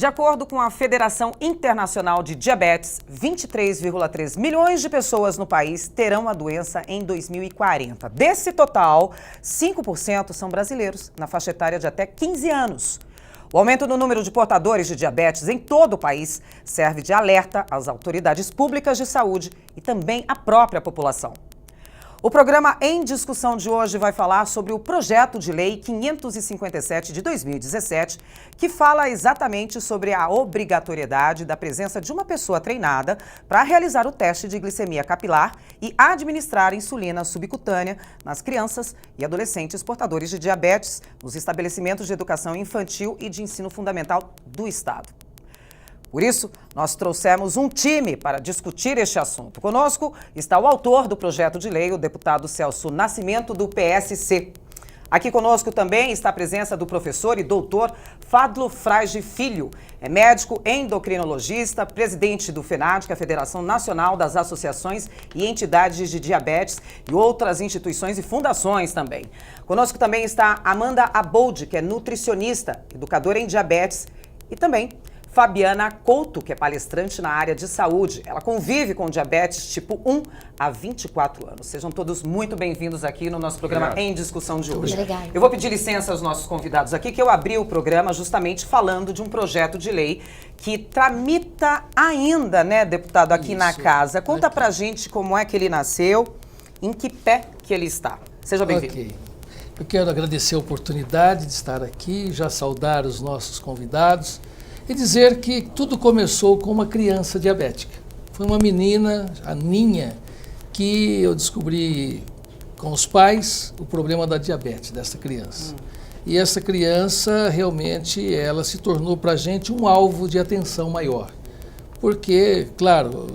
De acordo com a Federação Internacional de Diabetes, 23,3 milhões de pessoas no país terão a doença em 2040. Desse total, 5% são brasileiros, na faixa etária de até 15 anos. O aumento no número de portadores de diabetes em todo o país serve de alerta às autoridades públicas de saúde e também à própria população. O programa Em Discussão de hoje vai falar sobre o projeto de lei 557 de 2017, que fala exatamente sobre a obrigatoriedade da presença de uma pessoa treinada para realizar o teste de glicemia capilar e administrar insulina subcutânea nas crianças e adolescentes portadores de diabetes nos estabelecimentos de educação infantil e de ensino fundamental do Estado. Por isso, nós trouxemos um time para discutir este assunto. Conosco está o autor do projeto de lei, o deputado Celso Nascimento, do PSC. Aqui conosco também está a presença do professor e doutor Fadlo Frage Filho. É médico endocrinologista, presidente do FENAD, que é a Federação Nacional das Associações e Entidades de Diabetes, e outras instituições e fundações também. Conosco também está Amanda Abold, que é nutricionista, educadora em diabetes, e também Fabiana Couto, que é palestrante na área de saúde. Ela convive com diabetes tipo 1 há 24 anos. Sejam todos muito bem-vindos aqui no nosso programa Em Discussão de hoje. Obrigada. Eu vou pedir licença aos nossos convidados aqui, que eu abri o programa justamente falando de um projeto de lei que tramita ainda, né, deputado, aqui na casa. Conta pra gente como é que ele nasceu, em que pé que ele está. Seja bem-vindo. Ok. Eu quero agradecer a oportunidade de estar aqui, já saudar os nossos convidados e dizer que tudo começou com uma criança diabética. Foi uma menina, a Ninha, que eu descobri com os pais o problema da diabetes dessa criança. E essa criança, realmente, ela se tornou para a gente um alvo de atenção maior. Porque, claro,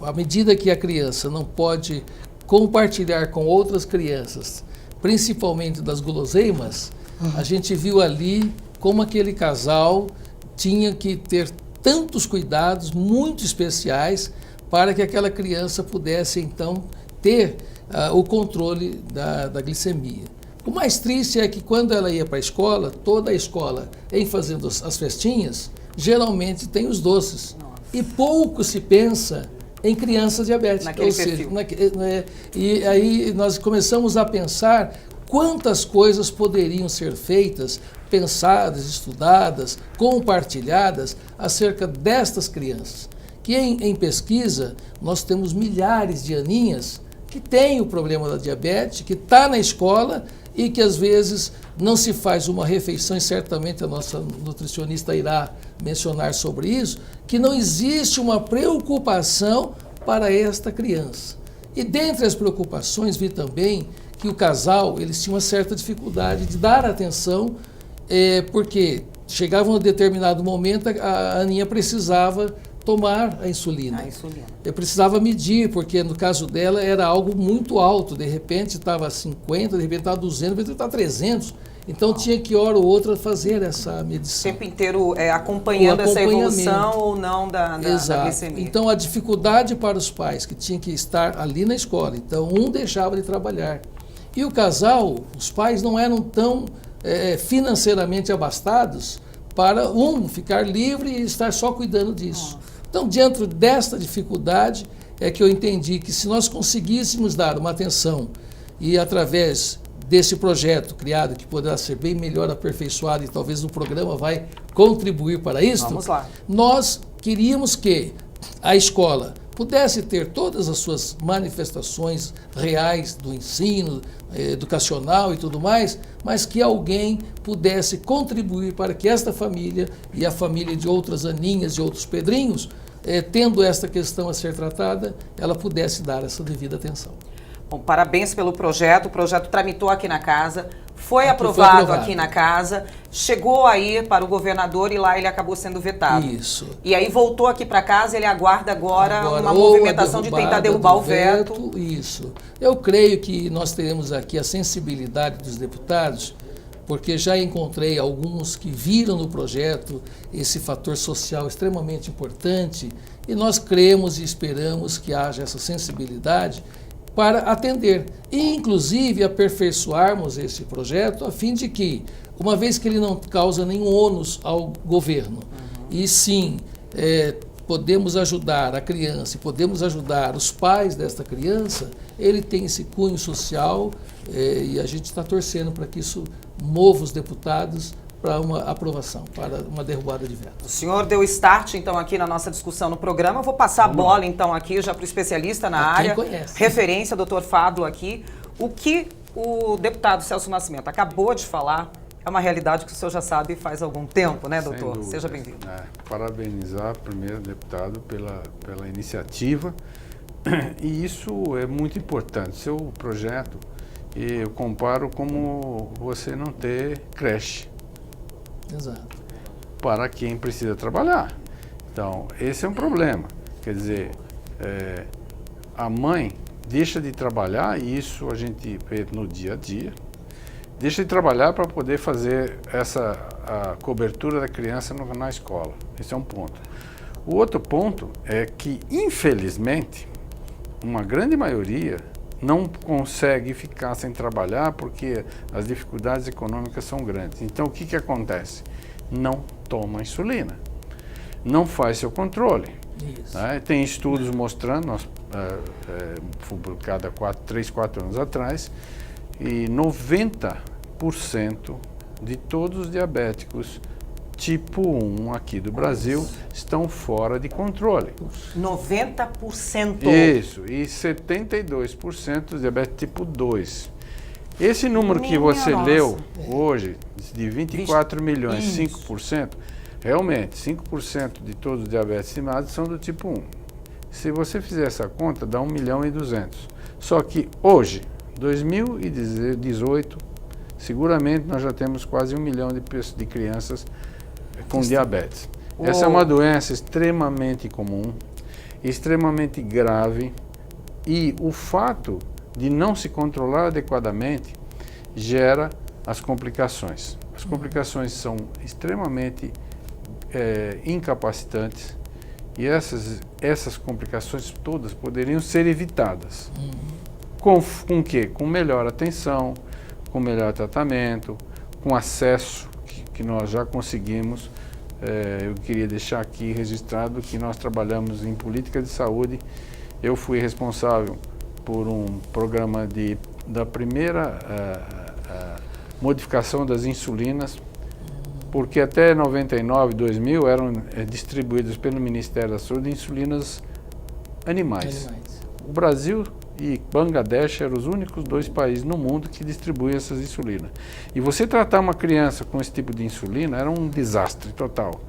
à medida que a criança não pode compartilhar com outras crianças, principalmente das guloseimas, a gente viu ali como aquele casal tinha que ter tantos cuidados muito especiais para que aquela criança pudesse, então, ter o controle da glicemia. O mais triste é que quando ela ia para a escola, toda a escola, em fazendo as festinhas, geralmente tem os doces. Nossa. E pouco se pensa em crianças diabéticas. Naquele perfil. E aí nós começamos a pensar quantas coisas poderiam ser feitas, pensadas, estudadas, compartilhadas acerca destas crianças. Que em pesquisa nós temos milhares de aninhas que têm o problema da diabetes, que está na escola e que às vezes não se faz uma refeição, e certamente a nossa nutricionista irá mencionar sobre isso, que não existe uma preocupação para esta criança. E dentre as preocupações vi também que o casal, eles tinham uma certa dificuldade de dar atenção, porque chegava um determinado momento, a Aninha precisava tomar a insulina. Eu precisava medir, porque no caso dela era algo muito alto, de repente estava 50, de repente estava 200, de repente estava 300, então tinha que hora ou outra fazer essa medição. O tempo inteiro acompanhando essa evolução ou não da glicemia. Então a dificuldade para os pais que tinham que estar ali na escola, então um deixava de trabalhar. E o casal, os pais não eram tão financeiramente abastados para ficar livre e estar só cuidando disso. Nossa. Então, dentro desta dificuldade, é que eu entendi que se nós conseguíssemos dar uma atenção e através desse projeto criado, que poderá ser bem melhor aperfeiçoado e talvez o programa vai contribuir para isso, vamos lá. Nós queríamos que a escola pudesse ter todas as suas manifestações reais do ensino, educacional e tudo mais, mas que alguém pudesse contribuir para que esta família e a família de outras Aninhas e outros Pedrinhos, tendo esta questão a ser tratada, ela pudesse dar essa devida atenção. Bom, parabéns pelo projeto. O projeto tramitou aqui na casa, foi aprovado aqui na casa, chegou aí para o governador e lá ele acabou sendo vetado. Isso. E aí voltou aqui para casa, ele aguarda agora uma movimentação de tentar derrubar o veto. Isso. Eu creio que nós teremos aqui a sensibilidade dos deputados, porque já encontrei alguns que viram no projeto esse fator social extremamente importante e nós cremos e esperamos que haja essa sensibilidade para atender e, inclusive, aperfeiçoarmos esse projeto a fim de que, uma vez que ele não causa nenhum ônus ao governo, E sim, podemos ajudar a criança e podemos ajudar os pais desta criança, ele tem esse cunho social e a gente está torcendo para que isso mova os deputados para uma aprovação, para uma derrubada de veto. O senhor deu start, então, aqui na nossa discussão no programa. Eu vou passar a bola, então, aqui já para o especialista na área. Conhece. Referência, doutor Fábio aqui. O que o deputado Celso Nascimento acabou de falar é uma realidade que o senhor já sabe faz algum tempo, né, doutor? Seja bem-vindo. Parabenizar primeiro o deputado pela iniciativa. E isso é muito importante. Seu projeto, eu comparo como você não ter creche. Exato. Para quem precisa trabalhar. Então, esse é um problema. Quer dizer, a mãe deixa de trabalhar, e isso a gente vê no dia a dia, deixa de trabalhar para poder fazer a cobertura da criança na escola. Esse é um ponto. O outro ponto é que, infelizmente, uma grande maioria não consegue ficar sem trabalhar porque as dificuldades econômicas são grandes. Então, o que acontece? Não toma insulina, não faz seu controle. Né? Tem estudos mostrando, publicado há 3, 4 anos atrás, e 90% de todos os diabéticos tipo 1 aqui do Brasil estão fora de controle. 90%? Isso, e 72% diabetes tipo 2. Esse número que você leu hoje, de 24 milhões, 5%, realmente, 5% de todos os diabetes estimados são do tipo 1. Se você fizer essa conta, dá 1.200.000. Só que hoje, 2018, seguramente nós já temos quase 1 milhão de crianças com diabetes. Essa é uma doença extremamente comum, extremamente grave, e o fato de não se controlar adequadamente gera as complicações. As complicações são extremamente incapacitantes, e essas complicações todas poderiam ser evitadas. Com o quê? Com melhor atenção, com melhor tratamento, com acesso que nós já conseguimos. Eu queria deixar aqui registrado que nós trabalhamos em política de saúde. Eu fui responsável por um programa da primeira modificação das insulinas, porque até 99, 2000 eram distribuídas pelo Ministério da Saúde insulinas animais. O Brasil e Bangladesh eram os únicos 2 países no mundo que distribuem essas insulinas. E você tratar uma criança com esse tipo de insulina era um desastre total.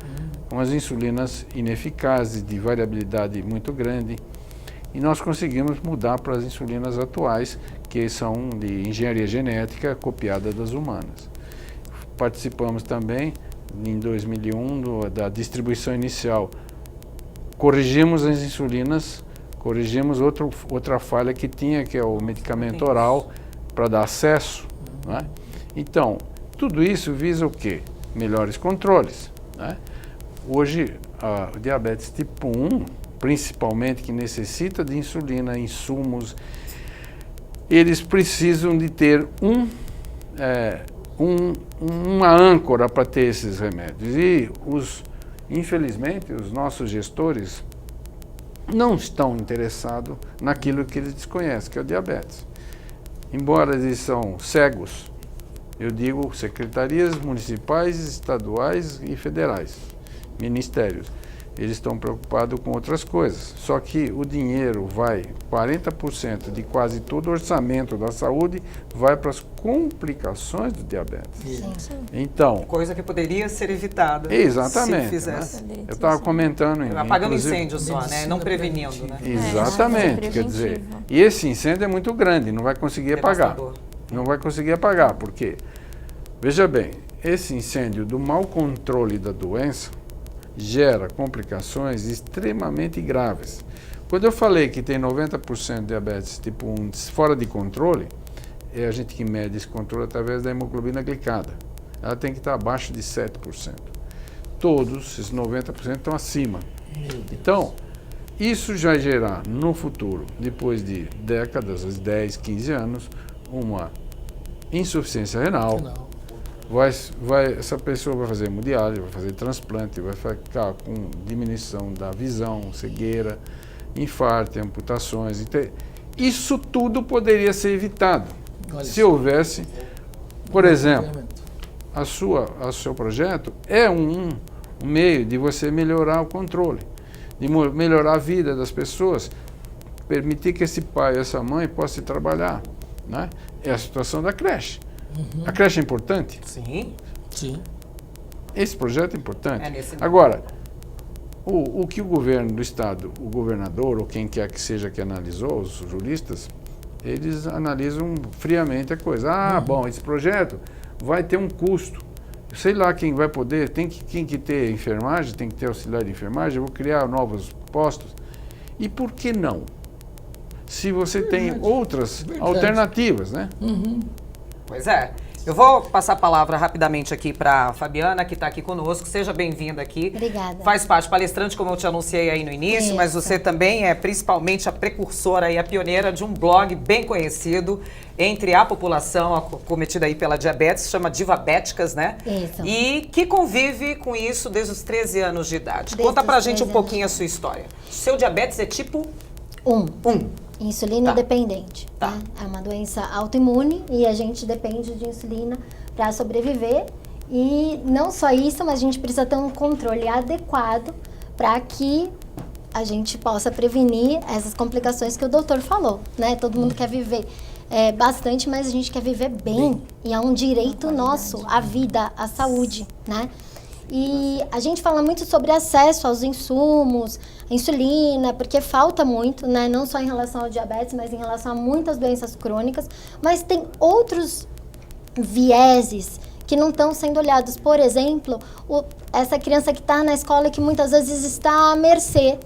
Com as insulinas ineficazes, de variabilidade muito grande. E nós conseguimos mudar para as insulinas atuais, que são de engenharia genética copiada das humanas. Participamos também, em 2001, da distribuição inicial. Corrigimos as insulinas, corrigimos outra falha que tinha, que é o medicamento oral, para dar acesso. Né? Então, tudo isso visa o quê? Melhores controles. Né? Hoje, o diabetes tipo 1, principalmente, que necessita de insulina, insumos, eles precisam de ter uma âncora para ter esses remédios. E, infelizmente, os nossos gestores não estão interessados naquilo que eles desconhecem, que é o diabetes. Embora eles são cegos, eu digo secretarias municipais, estaduais e federais, ministérios. Eles estão preocupados com outras coisas. Só que o dinheiro vai, 40% de quase todo o orçamento da saúde vai para as complicações do diabetes. Sim. Então, coisa que poderia ser evitada. Exatamente. Se fizesse. Né? Eu estava comentando apagando incêndio só, né? Não prevenindo, né? Exatamente. Quer dizer, e esse incêndio é muito grande, não vai conseguir apagar. Não vai conseguir apagar, porque, veja bem, esse incêndio do mau controle da doença gera complicações extremamente graves. Quando eu falei que tem 90% de diabetes tipo 1 fora de controle, é a gente que mede esse controle através da hemoglobina glicada. Ela tem que estar abaixo de 7%. Todos esses 90% estão acima. Então, isso já gerar no futuro, depois de décadas, 10, 15 anos, uma insuficiência renal, essa pessoa vai fazer hemodiálise, vai fazer transplante, vai ficar com diminuição da visão, cegueira, infarto, amputações. Então, isso tudo poderia ser evitado se houvesse, por exemplo, o seu projeto é um meio de você melhorar o controle, de melhorar a vida das pessoas, permitir que esse pai e essa mãe possam trabalhar, né? É a situação da creche. A creche é importante? Sim. Sim. Esse projeto é importante. É nesse nível. Agora, o que o governo do estado, o governador ou quem quer que seja que analisou, os juristas, eles analisam friamente a coisa. Bom, esse projeto vai ter um custo. Sei lá quem vai poder, tem que ter enfermagem, tem que ter auxiliar de enfermagem, eu vou criar novos postos. E por que não? Se você tem outras alternativas, né? Pois é. Eu vou passar a palavra rapidamente aqui para a Fabiana, que está aqui conosco. Seja bem-vinda aqui. Obrigada. Faz parte palestrante, como eu te anunciei aí no início, Isso. mas você também é principalmente a precursora e a pioneira de um blog bem conhecido entre a população acometida aí pela diabetes, chama Divabéticas, né? Isso. E que convive com isso desde os 13 anos de idade. Desde Conta pra os gente 13 um pouquinho a sua história. Seu diabetes é tipo 1. 1. Insulina Tá. dependente. Tá. Né? É uma doença autoimune e a gente depende de insulina para sobreviver. E não só isso, mas a gente precisa ter um controle adequado para que a gente possa prevenir essas complicações que o doutor falou, né? Todo mundo quer viver bastante, mas a gente quer viver bem. E é um direito nosso, a vida, a saúde, né? E a gente fala muito sobre acesso aos insumos, a insulina, porque falta muito, né? Não só em relação ao diabetes, mas em relação a muitas doenças crônicas. Mas tem outros vieses que não estão sendo olhados. Por exemplo, essa criança que está na escola e que muitas vezes está à mercê,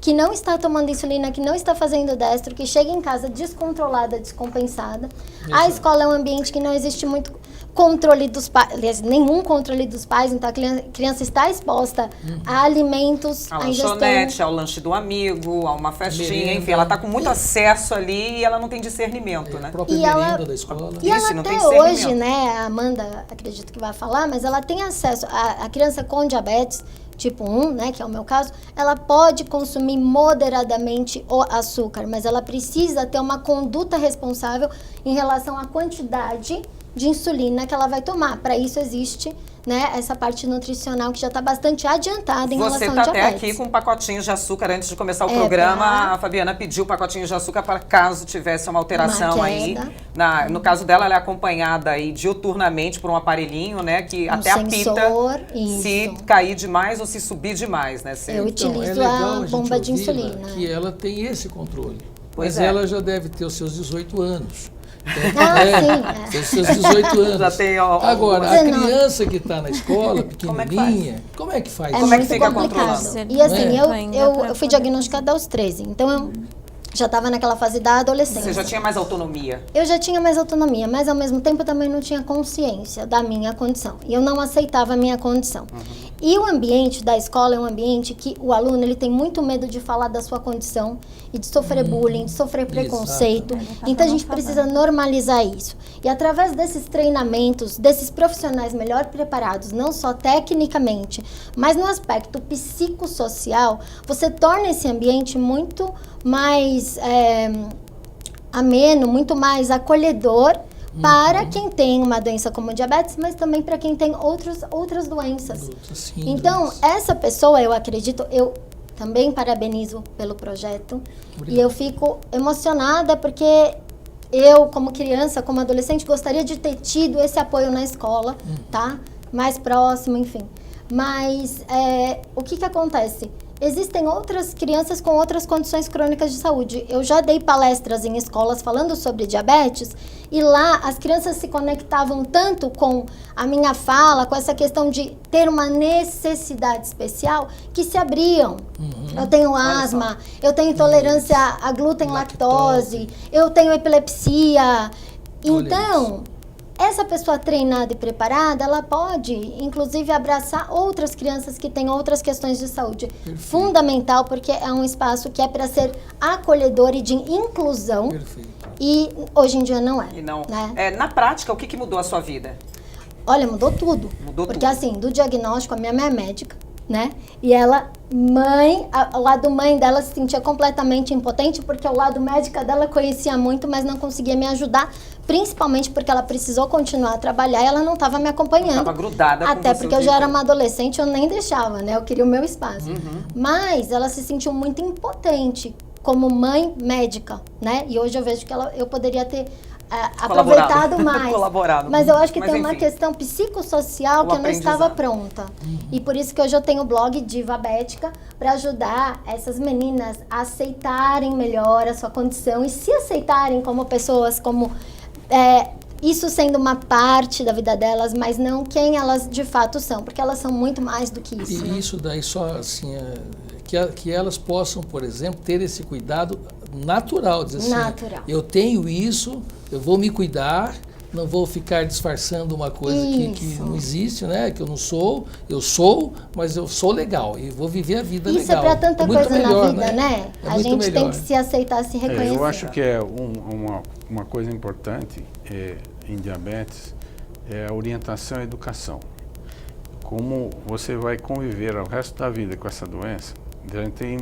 que não está tomando insulina, que não está fazendo destro, que chega em casa descontrolada, descompensada. A escola é um ambiente que não existe muito controle dos pais, aliás, nenhum controle dos pais, então a criança está exposta a alimentos, A a ingestão. lanchonete, ao lanche do amigo, a uma festinha, Merenda. enfim, ela está com muito acesso ali e ela não tem discernimento, né? A própria E ela- merenda da escola. E ela Isso, não tem até discernimento. hoje, né, a Amanda, acredito que vai falar, mas ela tem acesso, a criança com diabetes tipo 1, né, que é o meu caso, ela pode consumir moderadamente o açúcar, mas ela precisa ter uma conduta responsável em relação à quantidade de insulina que ela vai tomar. Para isso existe, né, essa parte nutricional que já está bastante adiantada em Você relação está ao até diabetes. aqui com pacotinhos de açúcar. Antes de começar o É, programa, tá. a Fabiana pediu pacotinhos de açúcar para caso tivesse uma alteração Uma aí. queda. No caso dela, ela é acompanhada aí diuturnamente por um aparelhinho, né? Que até sensor, apita se isso. cair demais ou se subir demais, né? Se- Eu utilizo a bomba de insulina. Que ela tem esse controle. Pois Mas é. ela já deve ter os seus 18 anos. Ah, sim. Tem os seus 18 anos. Já tem, Agora, a 19. criança que está na escola, Como é que pequenininha, como é que faz? É Como é que muito fica complicado. controlando? E assim, Não é? eu fui diagnosticada aos 13, então eu já estava naquela fase da adolescência. Você já tinha mais autonomia. Eu já tinha mais autonomia, mas ao mesmo tempo eu também não tinha consciência da minha condição. E eu não aceitava a minha condição. E o ambiente da escola é um ambiente que o aluno ele tem muito medo de falar da sua condição e de sofrer bullying, de sofrer preconceito. Então a gente precisa normalizar isso. E através desses treinamentos, desses profissionais melhor preparados, não só tecnicamente, mas no aspecto psicossocial, você torna esse ambiente muito mais ameno, muito mais acolhedor para quem tem uma doença como diabetes, mas também para quem tem outras doenças. Então, essa pessoa, eu acredito, eu também parabenizo pelo projeto. Obrigado. E eu fico emocionada porque eu, como criança, como adolescente, gostaria de ter tido esse apoio na escola, tá? Mais próximo, enfim. Mas o que acontece? Existem outras crianças com outras condições crônicas de saúde. Eu já dei palestras em escolas falando sobre diabetes e lá as crianças se conectavam tanto com a minha fala, com essa questão de ter uma necessidade especial, que se abriam. Eu tenho asma, eu tenho intolerância a glúten, lactose, eu tenho epilepsia. Então, essa pessoa treinada e preparada, ela pode, inclusive, abraçar outras crianças que têm outras questões de saúde. Perfeito. Fundamental, porque é um espaço que é para ser acolhedor e de inclusão. Perfeito. E hoje em dia não é. E não. Né? Na prática, o que mudou a sua vida? Olha, mudou tudo. Mudou Porque tudo. assim, do diagnóstico, a minha mãe é médica, né? E ela, o lado mãe dela se sentia completamente impotente, porque o lado médica dela conhecia muito, mas não conseguia me ajudar, principalmente porque ela precisou continuar a trabalhar e ela não estava me acompanhando. Estava grudada com Até você porque o eu dia já era inteiro. uma adolescente, eu nem deixava, né? Eu queria o meu espaço. Mas ela se sentiu muito impotente como mãe médica, né? E hoje eu vejo que eu poderia ter aproveitado mais. Colaborado. Mas eu acho que Mas, tem uma enfim, questão psicossocial o que eu não estava aprendizado. pronta. E por isso que hoje eu tenho o blog Diva Bética, para ajudar essas meninas a aceitarem melhor a sua condição e se aceitarem como pessoas, como isso sendo uma parte da vida delas, mas não quem elas de fato são, porque elas são muito mais do que isso. E né? isso daí só assim, que elas possam, por exemplo, ter esse cuidado natural, dizer assim, Natural. eu tenho isso, eu vou me cuidar, não vou ficar disfarçando uma coisa que Isso. não existe, né? Que eu não sou, eu sou, mas eu sou legal e vou viver a vida Isso legal. é para tanta muito coisa melhor, na vida, né? É A muito gente tem melhor. que se aceitar, se reconhecer. Eu acho que é uma coisa importante em diabetes é a orientação e a educação. Como você vai conviver ao resto da vida com essa doença, a gente tem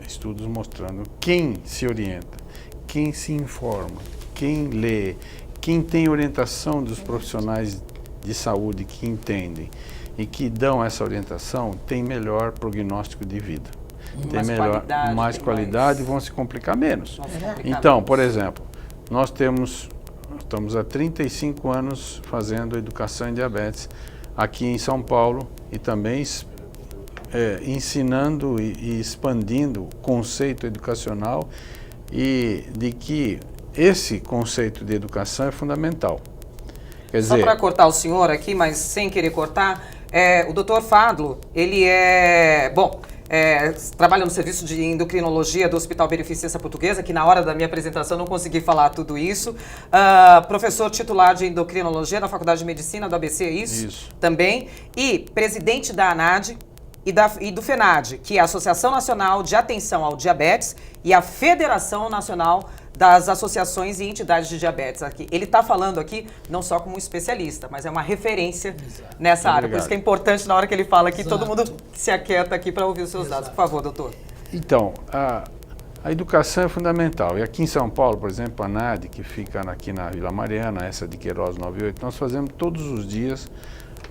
estudos mostrando quem se orienta, quem se informa, quem lê, quem tem orientação dos profissionais de saúde que entendem e que dão essa orientação tem melhor prognóstico de vida. Tem Mais melhor, qualidade, mais tem qualidade mais- e vão se complicar menos. Vão se complicar Então, menos. por exemplo, nós estamos há 35 anos fazendo educação em diabetes aqui em São Paulo e também ensinando e expandindo o conceito educacional e de que esse conceito de educação é fundamental. Quer Só dizer, para cortar o senhor aqui, mas sem querer cortar, o Dr. Fadlo, ele trabalha no serviço de endocrinologia do Hospital Beneficência Portuguesa, que na hora da minha apresentação não consegui falar tudo isso. Professor titular de endocrinologia da Faculdade de Medicina do ABC, Isso. também. E presidente da ANAD e do FENAD, que é a Associação Nacional de Atenção ao Diabetes e a Federação Nacional das Associações e Entidades de Diabetes. Ele está falando aqui não só como um especialista, mas é uma referência nessa área. Por isso que é importante, na hora que ele fala aqui, todo mundo se aquieta aqui para ouvir os seus dados. Por favor, doutor. então, a educação é fundamental. E aqui em São Paulo, por exemplo, a ANAD, que fica aqui na Vila Mariana, essa de Queiroz 98, nós fazemos todos os dias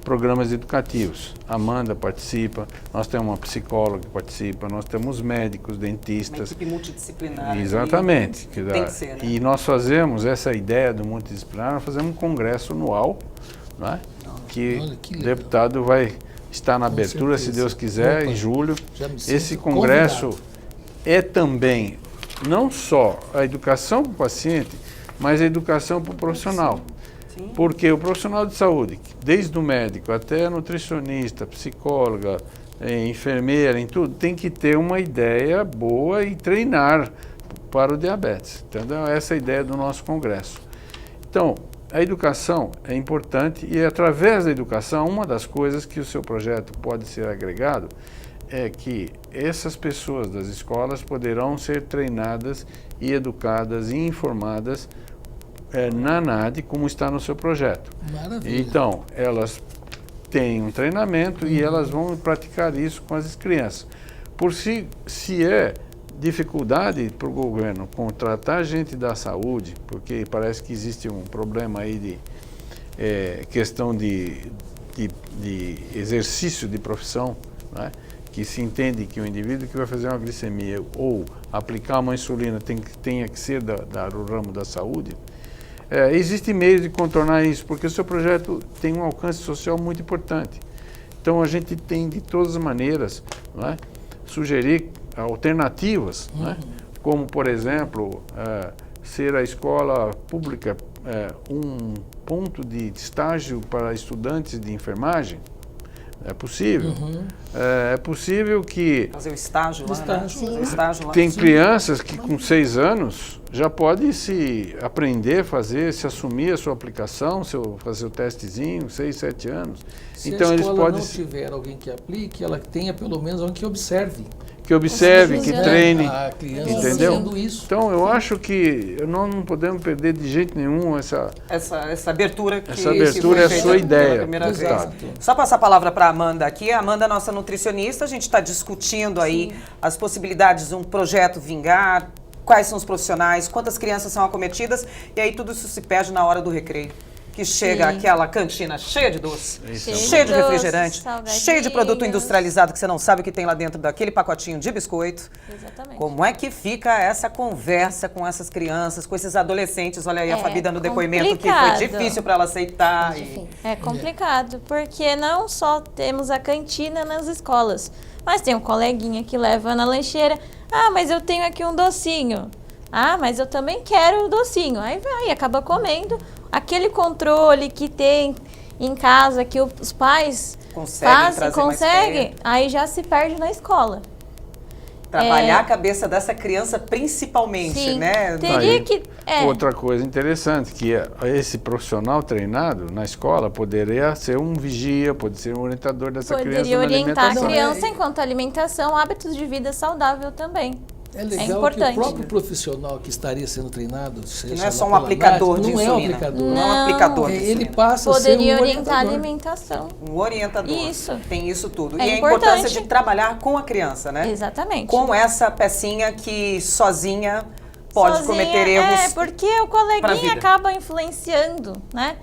programas educativos. A Amanda participa, nós temos uma psicóloga que participa, nós temos médicos, Uma dentistas. equipe multidisciplinar. Exatamente. Tem que ser, né? E nós fazemos essa ideia do multidisciplinar, nós fazemos um congresso anual, não é? Que Olha, que o legal. deputado vai estar na abertura, se certeza. Deus quiser, Opa, em julho. já me Esse sinto congresso convidado. é também não só a educação para o paciente, mas a educação para o profissional. Sim. Porque o profissional de saúde, desde o médico até nutricionista, psicóloga, enfermeira, em tudo, tem que ter uma ideia boa e treinar para o diabetes. Entendeu? Essa é a ideia do nosso congresso. Então, a educação é importante e através da educação, uma das coisas que o seu projeto pode ser agregado é que essas pessoas das escolas poderão ser treinadas e educadas e informadas na ANAD, como está no seu projeto. Maravilha. Então, elas têm um treinamento e elas vão praticar isso com as crianças. Por se é dificuldade para o governo contratar gente da saúde, porque parece que existe um problema aí de questão de exercício de profissão, né? Que se entende que o indivíduo que vai fazer uma glicemia ou aplicar uma insulina tenha que ser do ramo da saúde. Existem meios de contornar isso, porque o seu projeto tem um alcance social muito importante. Então, a gente tem, de todas as maneiras, não é, sugerir alternativas, não é, como, por exemplo, ser a escola pública um ponto de estágio para estudantes de enfermagem. É possível. É possível que Fazer o estágio lá, né? Estágio. Fazer o estágio lá. tem crianças que com 6 anos já pode se aprender a fazer, se assumir a sua aplicação, fazer o testezinho, 6, 7 anos. Se Então a eles escola podem não tiver alguém que aplique, ela tenha pelo menos alguém que observe. que observe, que Funcionando. treine, A criança entendeu? fazendo isso. Então eu acho que não podemos perder de jeito nenhum essa abertura que Essa abertura foi é a feita sua ideia. pela primeira vez. Exato. Só passar a palavra para a Amanda aqui. A Amanda é nossa nutricionista. A gente está discutindo aí as possibilidades de um projeto vingar, quais são os profissionais, quantas crianças são acometidas, e aí tudo isso se perde na hora do recreio. Que chega aquela cantina cheia de doce, cheia de refrigerante, cheia de produto industrializado que você não sabe o que tem lá dentro daquele pacotinho de biscoito. Exatamente. Como é que fica essa conversa com essas crianças, com esses adolescentes? Olha aí a Fabi dando depoimento que foi complicado. difícil para ela aceitar. Enfim. É complicado, porque não só temos a cantina nas escolas, mas tem um coleguinha que leva na lancheira. Ah, mas eu tenho aqui um docinho. Ah, mas eu também quero o docinho. Aí vai, acaba comendo. Aquele controle que tem em casa, que os pais conseguem, aí já se perde na escola. Trabalhar a cabeça dessa criança principalmente, Sim, né? teria Aí, que... Outra coisa interessante, que esse profissional treinado na escola poderia ser um vigia, pode ser um orientador dessa criança Poderia na orientar a alimentação. criança enquanto alimentação, hábitos de vida saudável também. É legal que importante. o próprio profissional que estaria sendo treinado, Que não é só um aplicador de não é um insulina. aplicador. Não é um aplicador de Ele insulina. passa a ser Poderia um orientar a orientador. alimentação. Um orientador. Isso. Tem isso tudo. É e a importante. importância de trabalhar com a criança, né? Exatamente. Com essa pecinha que sozinha pode Sozinha, cometer erros. É, porque o pra coleguinha vida. acaba influenciando, né?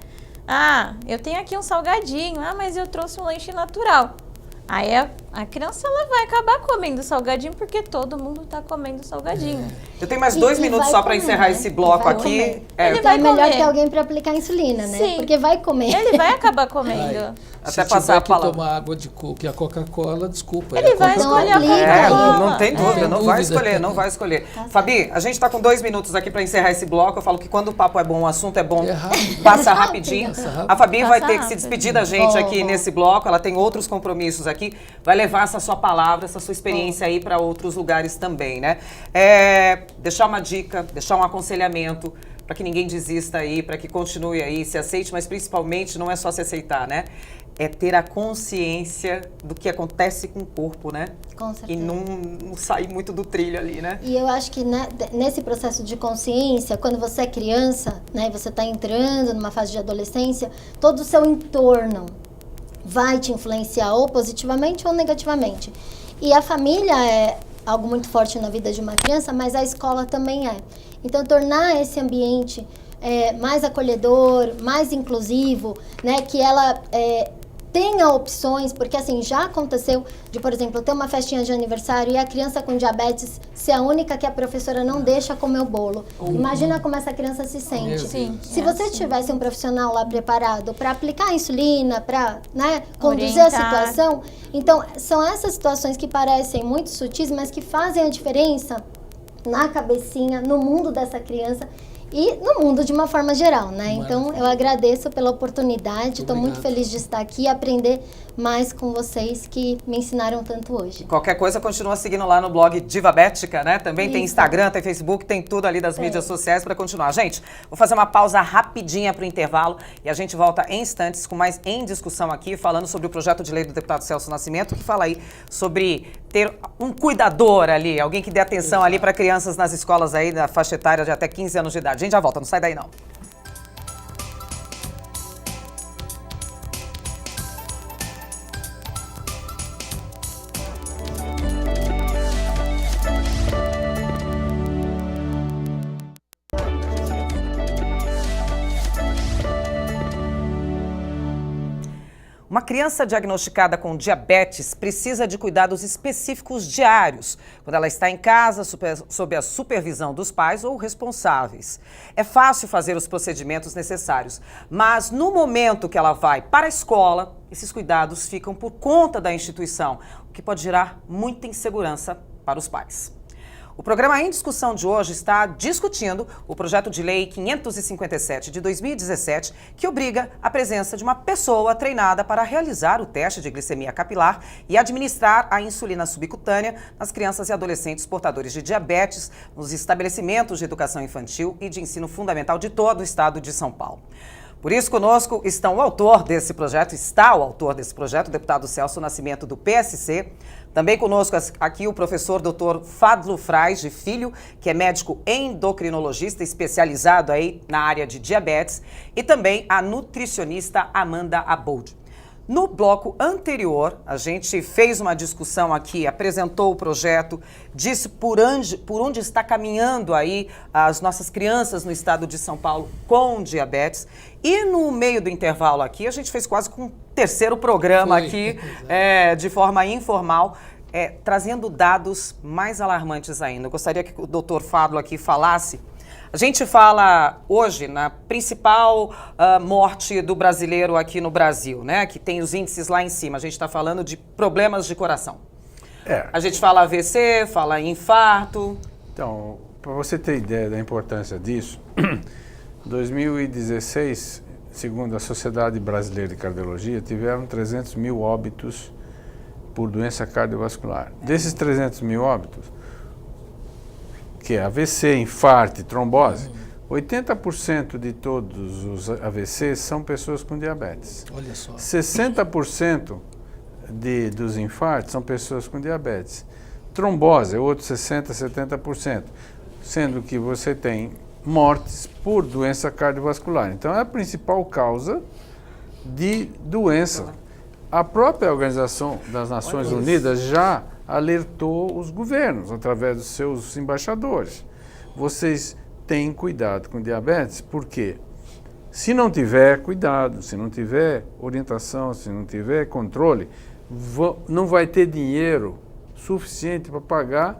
Ah, eu tenho aqui um salgadinho. Ah, mas eu trouxe um lanche natural. Aí a criança ela vai acabar comendo salgadinho porque todo mundo está comendo salgadinho. Eu tenho mais E- 2 e minutos vai só para comer, encerrar né? esse bloco Vai aqui. comer. Ele Então vai é melhor comer. ter alguém para aplicar insulina, né? Sim. Porque vai comer. Ele vai acabar comendo. Até Se passar tiver a que palavra. tomar água de coco e a Coca-Cola, desculpa. Ele é vai Coca-Cola. escolher a Então, Coca-Cola. Não tem dúvida, Não não tem vai dúvida. escolher, não vai escolher. Fabi, a gente está com 2 minutos aqui para encerrar esse bloco. Eu falo que quando o papo é bom, o assunto é bom, É rápido. passa rapidinho. Passa rápido. A Fabi vai Passa ter que se rápido. despedir da gente aqui Bom. nesse bloco. Ela tem outros compromissos aqui. Vai levar essa sua palavra, essa sua experiência aí para outros lugares também, né? Deixar uma dica, deixar um aconselhamento para que ninguém desista aí, para que continue aí, se aceite, mas principalmente não é só se aceitar, né? É ter a consciência do que acontece com o corpo, né? Com E certeza. não sair muito do trilho ali, né? E eu acho que nesse processo de consciência, quando você é criança, né, você está entrando numa fase de adolescência, todo o seu entorno vai te influenciar ou positivamente ou negativamente. E a família é algo muito forte na vida de uma criança, mas a escola também é. Então, tornar esse ambiente mais acolhedor, mais inclusivo, né, que ela tenha opções, porque assim, já aconteceu de, por exemplo, ter uma festinha de aniversário e a criança com diabetes ser a única que a professora não deixa comer o bolo. Imagina como essa criança se sente. Sim. Se você tivesse um profissional lá preparado para aplicar a insulina, para, né, conduzir a Orientar. situação, então são essas situações que parecem muito sutis, mas que fazem a diferença na cabecinha, no mundo dessa criança e no mundo de uma forma geral, né? Então, eu agradeço pela oportunidade, estou muito feliz de estar aqui e aprender mais com vocês que me ensinaram tanto hoje. Qualquer coisa, continua seguindo lá no blog Diva Bética, né? Também tem Isso. Instagram, tem Facebook, tem tudo ali das mídias sociais para continuar. Gente, vou fazer uma pausa rapidinha para o intervalo e a gente volta em instantes com mais Em Discussão aqui, falando sobre o projeto de lei do deputado Celso Nascimento, que fala aí sobre ter um cuidador ali, alguém que dê atenção ali para crianças nas escolas aí da faixa etária de até 15 anos de idade. A gente já volta, não sai daí não. Uma criança diagnosticada com diabetes precisa de cuidados específicos diários, quando ela está em casa, sob a supervisão dos pais ou responsáveis. É fácil fazer os procedimentos necessários, mas no momento que ela vai para a escola, esses cuidados ficam por conta da instituição, o que pode gerar muita insegurança para os pais. O programa Em Discussão de hoje está discutindo o projeto de lei 557 de 2017, que obriga a presença de uma pessoa treinada para realizar o teste de glicemia capilar e administrar a insulina subcutânea nas crianças e adolescentes portadores de diabetes nos estabelecimentos de educação infantil e de ensino fundamental de todo o estado de São Paulo. Por isso, conosco está o autor desse projeto, o deputado Celso Nascimento, do PSC, Também conosco aqui o professor Dr. Fadlo Frais de Filho, que é médico endocrinologista especializado aí na área de diabetes, e também a nutricionista Amanda Abold. No bloco anterior, a gente fez uma discussão aqui, apresentou o projeto, disse por onde está caminhando aí as nossas crianças no estado de São Paulo com diabetes. E no meio do intervalo aqui, a gente fez quase com um terceiro programa aqui, de forma informal, trazendo dados mais alarmantes ainda. Eu gostaria que o doutor Fadlo aqui falasse. A gente fala hoje na principal morte do brasileiro aqui no Brasil, né? Que tem os índices lá em cima. A gente está falando de problemas de coração. A gente fala AVC, fala infarto. Então, para você ter ideia da importância disso, em 2016, segundo a Sociedade Brasileira de Cardiologia, tiveram 300 mil óbitos por doença cardiovascular. Desses 300 mil óbitos, que é AVC, infarto e trombose, 80% de todos os AVCs são pessoas com diabetes. Olha só. 60% dos infartos são pessoas com diabetes. Trombose é outro 60%, 70%, sendo que você tem mortes por doença cardiovascular. Então é a principal causa de doença. A própria Organização das Nações Unidas já alertou os governos, através dos seus embaixadores. Vocês têm cuidado com diabetes, porque se não tiver cuidado, se não tiver orientação, se não tiver controle, não vai ter dinheiro suficiente para pagar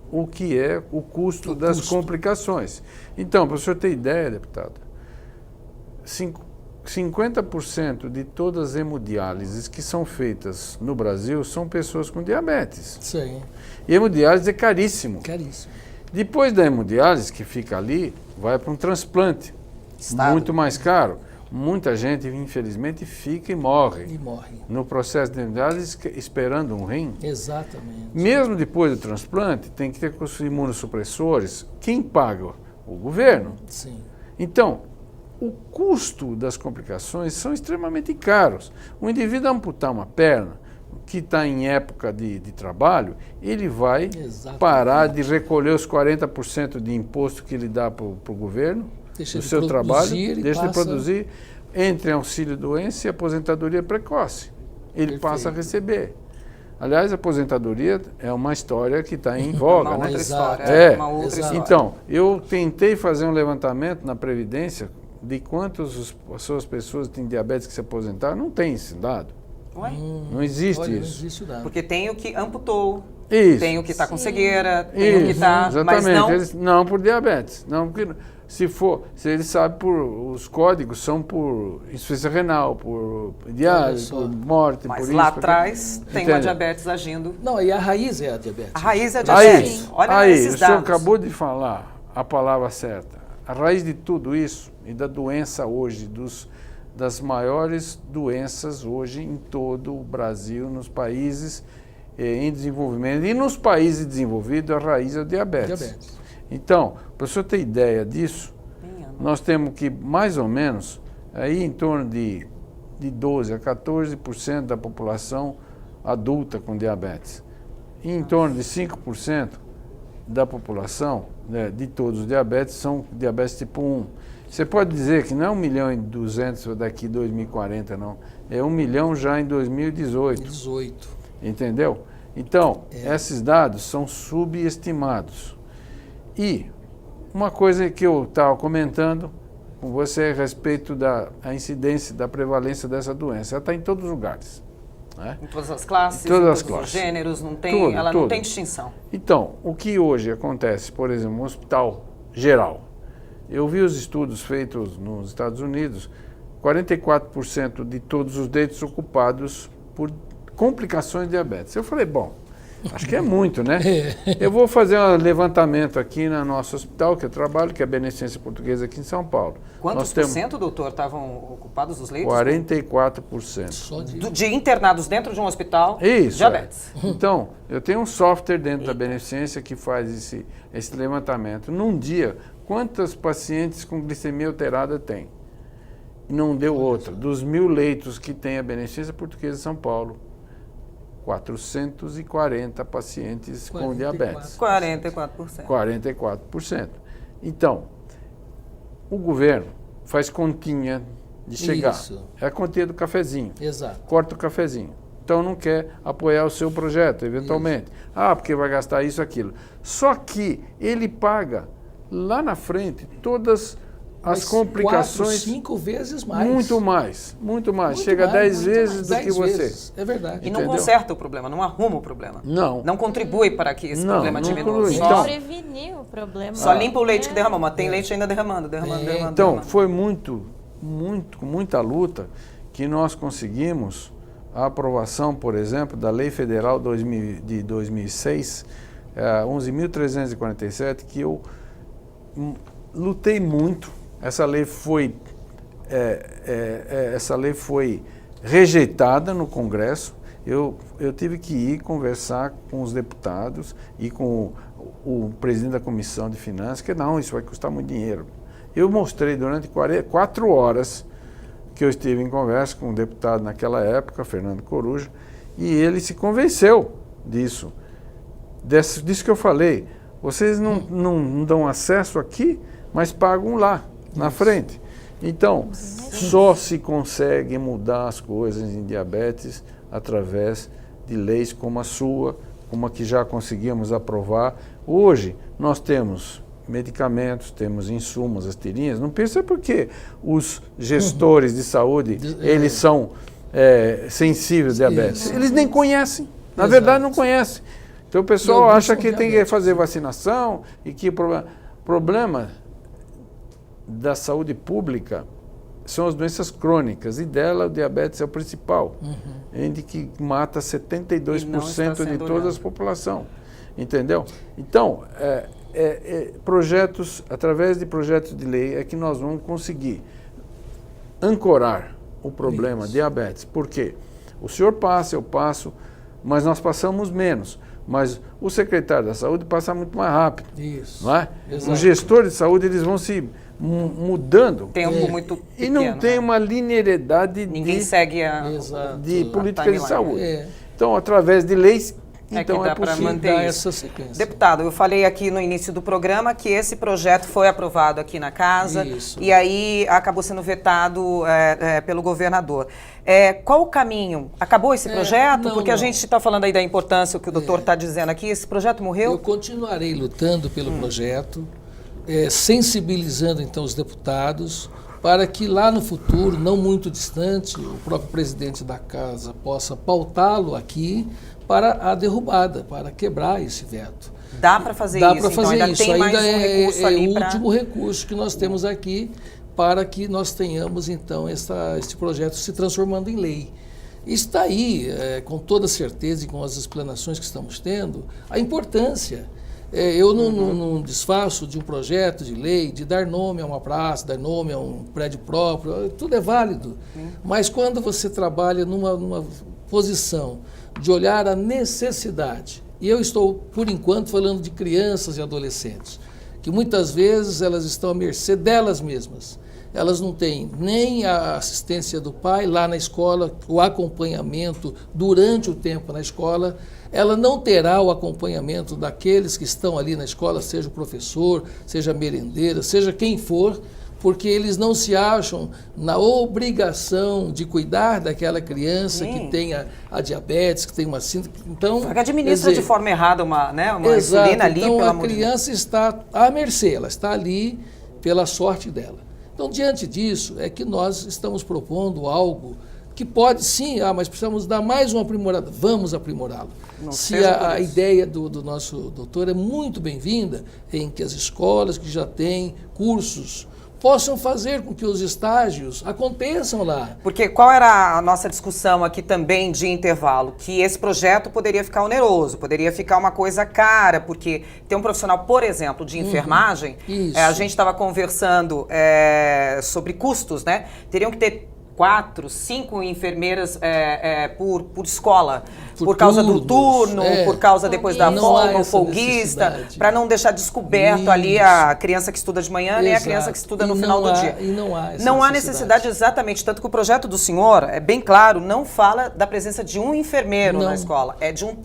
o que é o custo das complicações. Então, para o senhor ter ideia, deputado, 50% de todas as hemodiálises que são feitas no Brasil são pessoas com diabetes. Sim. E hemodiálise é caríssimo. Caríssimo. Depois da hemodiálise, que fica ali, vai para um transplante. Muito mais caro. Muita gente, infelizmente, fica e morre. E morre. No processo de hemodiálise, esperando um rim. Exatamente. Mesmo depois do transplante, tem que ter os imunossupressores. Quem paga? O governo. Sim. Então, o custo das complicações são extremamente caros. O indivíduo amputar uma perna, que está em época de trabalho, ele vai parar de recolher os 40% de imposto que ele dá para o governo, do seu trabalho, deixa de produzir, entre auxílio-doença e aposentadoria precoce. Ele passa a receber. Aliás, a aposentadoria é uma história que está em voga, uma né? outra história. Uma outra história. Então, eu tentei fazer um levantamento na Previdência de quantas as pessoas têm diabetes que se aposentaram. Não tem esse dado. Ué? Não existe Olha, isso. Não existe o dado. Porque tem o que amputou, Isso. tem o que está com cegueira, tem o que está... Exatamente. Mas não... Eles, não por diabetes. Não, porque se eles sabem, os códigos são por insuficiência renal, por diálise, por morte, mas por isso. lá atrás tem uma Entende? diabetes agindo. Não, e a raiz é a diabetes. A raiz é a diabetes. Olha esses o senhor dados. acabou de falar a palavra certa. A raiz de tudo isso e da doença hoje, das maiores doenças hoje em todo o Brasil, nos países em desenvolvimento e nos países desenvolvidos, a raiz é o diabetes. Então, para o senhor ter ideia disso, nós temos que mais ou menos aí em torno de 12 a 14% da população adulta com diabetes. E em torno de 5% da população, né, de todos os diabetes, são diabetes tipo 1. Você pode dizer que não é 1.200.000 daqui 2040, não. É 1 milhão já em 2018. Entendeu? Então, esses dados são subestimados. E uma coisa que eu estava comentando com você a respeito da incidência, da prevalência dessa doença. Ela está em todos os lugares. Né? Em todas as classes, em todas as os classes. gêneros, não tem, ela não tem distinção. Então, o que hoje acontece, por exemplo, no hospital geral, eu vi os estudos feitos nos Estados Unidos, 44% de todos os leitos ocupados por complicações de diabetes. Eu falei, bom, acho que é muito, né? Eu vou fazer um levantamento aqui no nosso hospital, que eu trabalho, que é a Beneficência Portuguesa aqui em São Paulo. Quantos por cento, doutor, estavam ocupados os leitos? 44%. De internados dentro de um hospital, Isso, diabetes. Então, eu tenho um software dentro da Beneficência que faz esse levantamento. Num dia, quantos pacientes com glicemia alterada tem? Não deu outra. Dos 1.000 leitos que tem a Beneficência Portuguesa de São Paulo, 440 pacientes com 44%. diabetes. 44%. 44%. Então, o governo faz continha de chegar. Isso. É a continha do cafezinho. Exato. Corta o cafezinho. Então não quer apoiar o seu projeto, eventualmente. Ah, porque vai gastar isso, aquilo. Só que ele paga lá na frente todas as Mas complicações. 4, 5 vezes mais. Muito mais, muito mais. Muito Chega a mais, 10 muito vezes mais. do 10 que você. vezes. É verdade. E não Entendeu? conserta o problema, não arruma o problema. Não. Não contribui para que esse Não, problema não diminua. contribui. Tem Só, que prevenir o problema. só limpa o leite que É. derramou, mas tem leite ainda derramando. Então, derramando. foi com muita luta que nós conseguimos a aprovação, por exemplo, da Lei Federal de 2006, 11.347, que eu lutei muito. Essa lei foi rejeitada no Congresso. Eu tive que ir conversar com os deputados e com o presidente da Comissão de Finanças, que não, isso vai custar muito dinheiro. Eu mostrei durante 4 horas que eu estive em conversa com um deputado naquela época, Fernando Coruja, e ele se convenceu disso. Disso que eu falei. Vocês não dão acesso aqui, mas pagam lá, na frente. Então, só se consegue mudar as coisas em diabetes através de leis como a sua, como a que já conseguimos aprovar. Hoje, nós temos medicamentos, temos insumos, as tirinhas. Não pensa porque os gestores de saúde, eles são sensíveis à diabetes. Eles nem conhecem. Na Exato. verdade, não conhecem. Então o pessoal alguns acha são que tem que diabéticos. fazer vacinação e que problema da saúde pública são as doenças crônicas, e dela o diabetes é o principal, onde que mata 72% de sendo toda olhado. a população. Entendeu? Então, através de projetos de lei é que nós vamos conseguir ancorar o problema diabetes. Por quê? O senhor passa, eu passo, mas nós passamos menos. Mas o secretário da saúde passa muito mais rápido. Isso. Não é? Exato. Os gestores de saúde, eles vão se mudando. Tempo muito pequeno. E não tem né? uma linearidade Ninguém segue a... Exato. de política de timeline. saúde. É. Então, através de leis, É então que dá é pra possível. manter Dá isso. essa sequência. Deputado, eu falei aqui no início do programa que esse projeto foi aprovado aqui na casa. Isso. E aí acabou sendo vetado pelo governador. Qual o caminho? Acabou esse projeto? não, Porque a não. gente está falando aí da importância, o que o doutor está dizendo aqui. Esse projeto morreu? Eu continuarei lutando pelo projeto, sensibilizando então os deputados para que lá no futuro, não muito distante, o próprio presidente da casa possa pautá-lo aqui para a derrubada, para quebrar esse veto. Dá para fazer Dá isso? para fazer então ainda isso. tem mais Ainda um recurso ali o para... último recurso que nós temos aqui para que nós tenhamos então este projeto se transformando em lei. Está aí, com toda certeza e com as explanações que estamos tendo, a importância. Eu não desfaço de um projeto de lei, de dar nome a uma praça, dar nome a um prédio próprio, tudo é válido. Mas quando você trabalha numa posição de olhar a necessidade, e eu estou, por enquanto, falando de crianças e adolescentes, que muitas vezes elas estão à mercê delas mesmas. Elas não têm nem a assistência do pai lá na escola, o acompanhamento durante o tempo na escola. Ela não terá o acompanhamento daqueles que estão ali na escola, seja o professor, seja a merendeira, seja quem for, porque eles não se acham na obrigação de cuidar daquela criança que tem a diabetes, que tem uma síndrome. Então, Porque administra de forma errada uma insulina ali, então pelo a amor de Deus. criança está à mercê, ela está ali pela sorte dela. Então, diante disso, é que nós estamos propondo algo que pode sim, mas precisamos dar mais uma aprimorada. Vamos aprimorá-lo. Se a ideia do nosso doutor é muito bem-vinda, em que as escolas que já têm cursos possam fazer com que os estágios aconteçam lá. Porque qual era a nossa discussão aqui também de intervalo? Que esse projeto poderia ficar oneroso, poderia ficar uma coisa cara, porque tem um profissional, por exemplo, de enfermagem, Isso. a gente estava conversando sobre custos, né? Teriam que ter 4, 5 enfermeiras por escola, Por causa do turnos, turno, é. por causa depois da Não há folga, o essa folguista, necessidade. para não deixar descoberto ali Isso. a criança que estuda de manhã nem a criança que Exato. estuda no E final não do há- dia. e não há essa Não há necessidade. necessidade exatamente, tanto que o projeto do senhor é bem claro, não fala da presença de um enfermeiro Não. na escola, é de um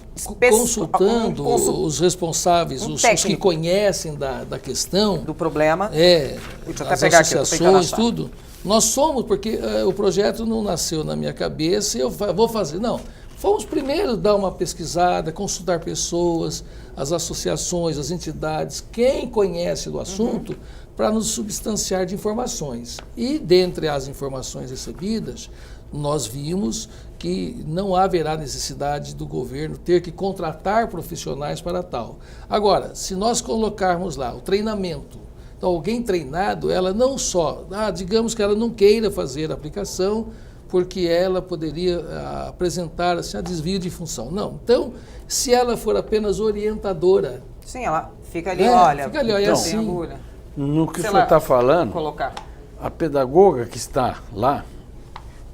Consultando os responsáveis, um os que técnico. conhecem da questão, do problema. é, Deixa eu até as pegar aqui, eu tô tentando associações, achar. tudo. Nós somos, porque o projeto não nasceu na minha cabeça e eu vou fazer. Não, fomos primeiro dar uma pesquisada, consultar pessoas, as associações, as entidades, quem conhece do assunto, para nos substanciar de informações. E, dentre as informações recebidas, nós vimos que não haverá necessidade do governo ter que contratar profissionais para tal. Agora, se nós colocarmos lá o treinamento, então alguém treinado, ela não só, digamos que ela não queira fazer a aplicação, porque ela poderia apresentar assim, a desvio de função. Não. Então, se ela for apenas orientadora, Sim, ela fica ali, olha. fica ali, olha, tem assim. agulha. No que o Sei senhor lá, está falando, Colocar. a pedagoga que está lá,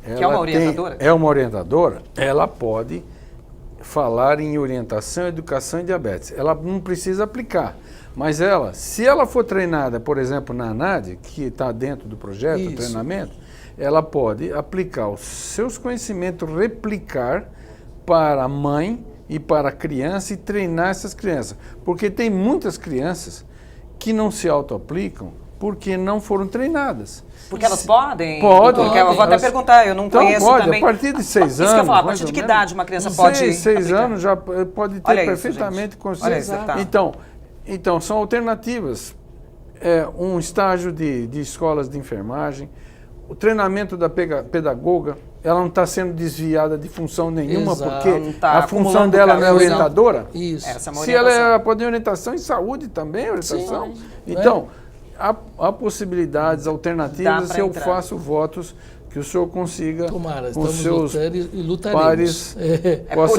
Que é uma orientadora? É uma orientadora, ela pode falar em orientação, educação e diabetes. Ela não precisa aplicar. Mas ela, se ela for treinada, por exemplo, na ANAD, que está dentro do projeto, Isso. o treinamento, ela pode aplicar os seus conhecimentos, replicar para a mãe e para a criança e treinar essas crianças. Porque tem muitas crianças que não se auto-aplicam porque não foram treinadas. Porque elas podem? Podem. Porque eu vou até Elas- perguntar, eu não Então conheço pode, também. a partir de 6 anos. Isso que eu ia falar, a mais partir de ou que menos. idade uma criança pode 6 aplicar? anos já pode ter Olha isso, perfeitamente gente. consciência. Olha isso, tá. Então, são alternativas. Um estágio de escolas de enfermagem, o treinamento da pedagoga, ela não está sendo desviada de função nenhuma, Exato. porque Não tá a função acumulando dela não é carga, orientadora. Isso. Essa é uma Se ela orientação. pode ter orientação em saúde também, orientação. Sim. Então, há possibilidades alternativas Dá e pra eu entrar. faço votos que o senhor consiga Tomara, com estamos seus lutando e lutaremos. pares É possa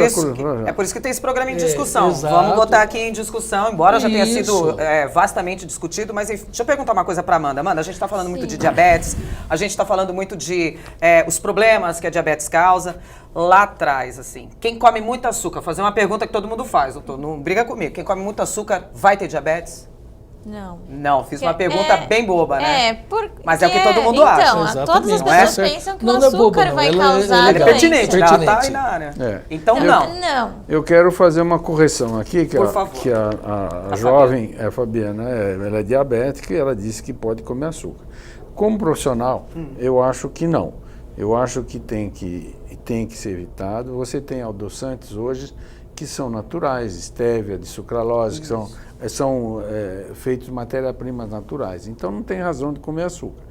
por isso que tem esse programa em É, discussão. exato. Vamos botar aqui em discussão, embora já tenha sido Isso. vastamente discutido, mas enfim, deixa eu perguntar uma coisa para Amanda. Amanda, a gente está falando muito de diabetes, a gente está falando muito de os problemas que a diabetes causa. Lá atrás, assim, quem come muito açúcar, fazer uma pergunta que todo mundo faz, doutor, não briga comigo. Quem come muito açúcar vai ter diabetes? Não. Não, fiz uma pergunta bem boba, né? Mas é o que todo mundo acha. Então, Exatamente. todas as Não é? pessoas pensam que Não, o não é boba, açúcar não. vai Ela é causar Ela é legal. doença. pertinente, ela Pertinente. tá aí na área. É. Então, Não. Eu quero fazer uma correção aqui, que, Por favor. que a jovem, a Fabiana, ela é diabética e ela disse que pode comer açúcar. Como profissional, eu acho que não. Eu acho que tem que ser evitado. Você tem adoçantes hoje que são naturais, estévia, de sucralose, que são feitos de matérias-primas naturais. Então não tem razão de comer açúcar.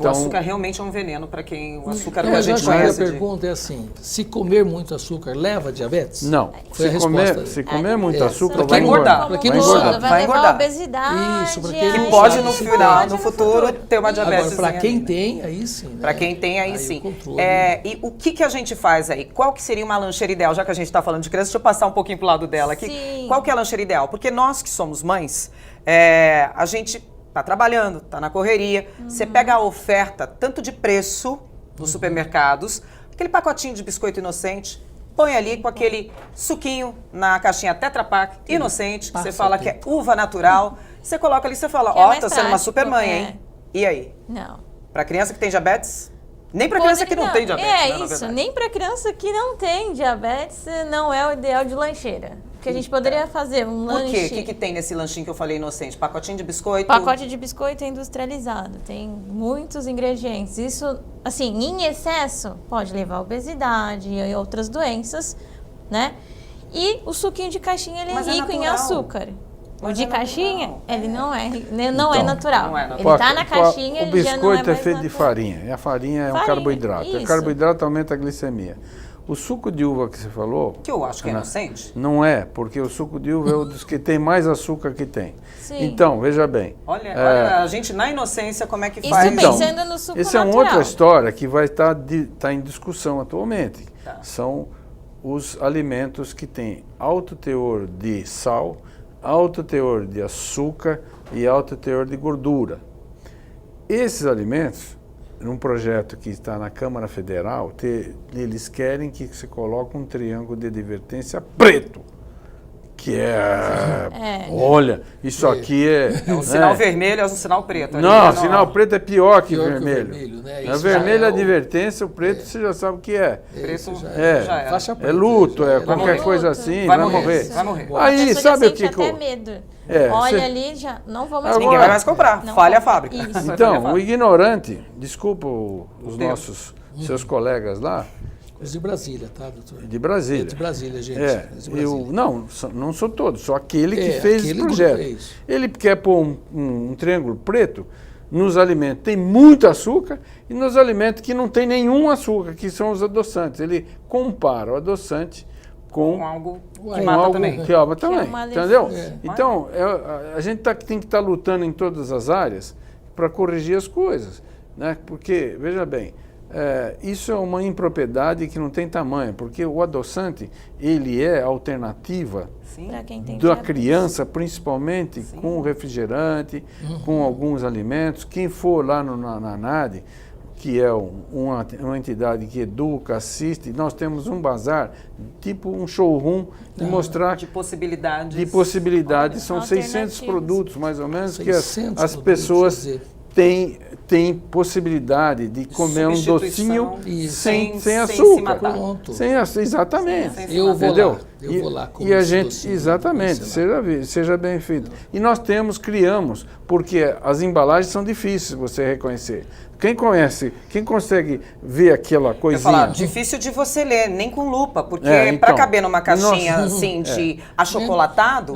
O açúcar realmente é um veneno para quem o açúcar Não, que a mas eu gente acho que a conhece. pergunta é assim, se comer muito açúcar leva a diabetes? Não. Foi a Se resposta. comer muito É. açúcar, Pra vai quem engordar. engordar. Pra quem Vai não engordar. sabe. Vai Vai levar engordar. a obesidade. Isso, pra a- quem Que não pode sabe. no Que final, pode no futuro, ter uma diabetes. Agora, para quem tem, aí sim. Né? Para quem tem, aí o sim. controle. E o que a gente faz aí? Qual que seria uma lancheira ideal? Já que a gente está falando de criança, deixa eu passar um pouquinho pro lado dela aqui. Sim. Qual que é a lancheira ideal? Porque nós que somos mães, a gente tá trabalhando, tá na correria. Você pega a oferta, tanto de preço nos supermercados, aquele pacotinho de biscoito inocente, põe ali com aquele suquinho na caixinha Tetra Pak, inocente, que você passa fala o que é uva natural. Você coloca ali e você fala, Que é ó, mais tá sendo uma prático, super mãe, é. hein? E aí? Não. Pra criança que tem diabetes? Nem pra criança que não tem diabetes, né, na isso. verdade. Nem pra criança que não tem diabetes não é o ideal de lancheira. Porque a gente poderia fazer um Por lanche... quê? O que tem nesse lanchinho que eu falei inocente? Pacotinho de biscoito? Pacote de biscoito é industrializado, tem muitos ingredientes. Isso, assim, em excesso, pode levar a obesidade e outras doenças, né? E o suquinho de caixinha, ele é Mas é rico em natural. açúcar. O Mas de é caixinha, natural. ele não é Então, natural. não é natural. Ele tá na caixinha, o ele já não é biscoito é mais feito de natural. farinha. E a farinha é um Farinha, carboidrato. E o isso. carboidrato aumenta a glicemia. O suco de uva que você falou... Que eu acho que é inocente. Não é, porque o suco de uva é um dos que tem mais açúcar que tem. Sim. Então, veja bem. Olha, a gente na inocência, como é que Isso faz? Então, pensando no suco essa é uma natural. outra história que vai estar em discussão atualmente. Tá. São os alimentos que têm alto teor de sal, alto teor de açúcar e alto teor de gordura. Esses alimentos num projeto que está na Câmara Federal, eles querem que você coloque um triângulo de advertência preto. Que olha, isso aqui é... O sinal vermelho é um sinal preto. Não, o sinal preto é pior que vermelho. Né? É vermelho é advertência, o preto você já sabe o que é. Preto já É, faixa preta, luto, já qualquer morrer. coisa assim, Vai vai morrer. morrer. Vai morrer. A Aí, pessoa sabe já o que sente que até eu... medo. É, Olha você- ali, já não vou mais Agora- Ninguém vai mais comprar. Não Falha a compra. fábrica. Isso. Falha a Então, o fábrica. ignorante, desculpa os Deus. nossos, seus colegas lá, Os de Brasília, tá, doutor? de Brasília. De Brasília, gente. Os de Eu, Brasília. não sou todos, só aquele que É, fez aquele esse grupo, projeto. é isso. Ele quer pôr um triângulo preto nos alimentos tem muito açúcar e nos alimentos que não tem nenhum açúcar, que são os adoçantes. Ele compara o adoçante Com algo Com que mata algo também. que ama Que é também, uma entendeu? É. Então, a gente tem que estar lutando em todas as áreas para corrigir as coisas, né? Porque, veja bem, isso é uma impropriedade que não tem tamanho, porque o adoçante, ele é alternativa Sim. Pra quem tem da diabetes. criança, principalmente com refrigerante, com alguns alimentos. Quem for lá na ANAD, que é uma entidade que educa, assiste, nós temos um bazar, tipo um showroom, de mostrar De possibilidades. de possibilidades. São Alternativas. 600 produtos, mais ou menos, que 600 as produtos, pessoas quer dizer. têm possibilidade de comer um docinho Isso. sem se açúcar. matar. Pronto. Exatamente. Sem se Eu vou Entendeu? lá. Eu vou lá comer E a esse gente, docinho, exatamente, sei lá. seja bem-vindo. E nós criamos, porque as embalagens são difíceis você reconhecer. Quem conhece, quem consegue ver aquela Eu ia coisinha... falar, difícil de você ler, nem com lupa, porque Então, para caber numa caixinha nós- assim de achocolatado,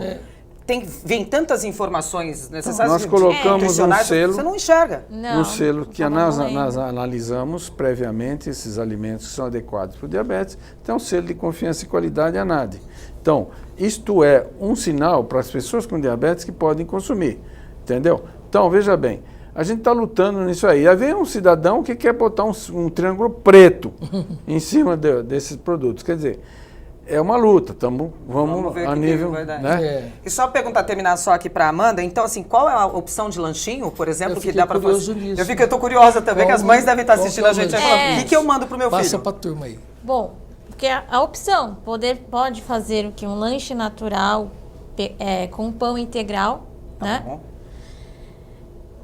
vem tantas informações necessárias. Nós de colocamos um nutricionais, selo. Você não enxerga. Não, Um selo que acaba nós morrendo. analisamos previamente esses alimentos que são adequados para o diabetes, tem um selo de confiança e qualidade ANAD. Então, isto é um sinal para as pessoas com diabetes que podem consumir, entendeu? Então, veja bem, a gente está lutando nisso aí. Aí vem um cidadão que quer botar um triângulo preto em cima desses produtos. Quer dizer, é uma luta, vamos ver o a que nível, vai dar. né? É. E só terminar só aqui para Amanda, então assim, qual é a opção de lanchinho, por exemplo, Eu que fiquei dá para curioso fazer? nisso. Eu tô curiosa também, que as mães devem estar Qual assistindo que é a gente o aí falando, lanchinho? o que eu mando pro meu Passa filho? para a turma aí. Bom, porque a opção, pode fazer o que? Um lanche natural com pão integral, né? Bom.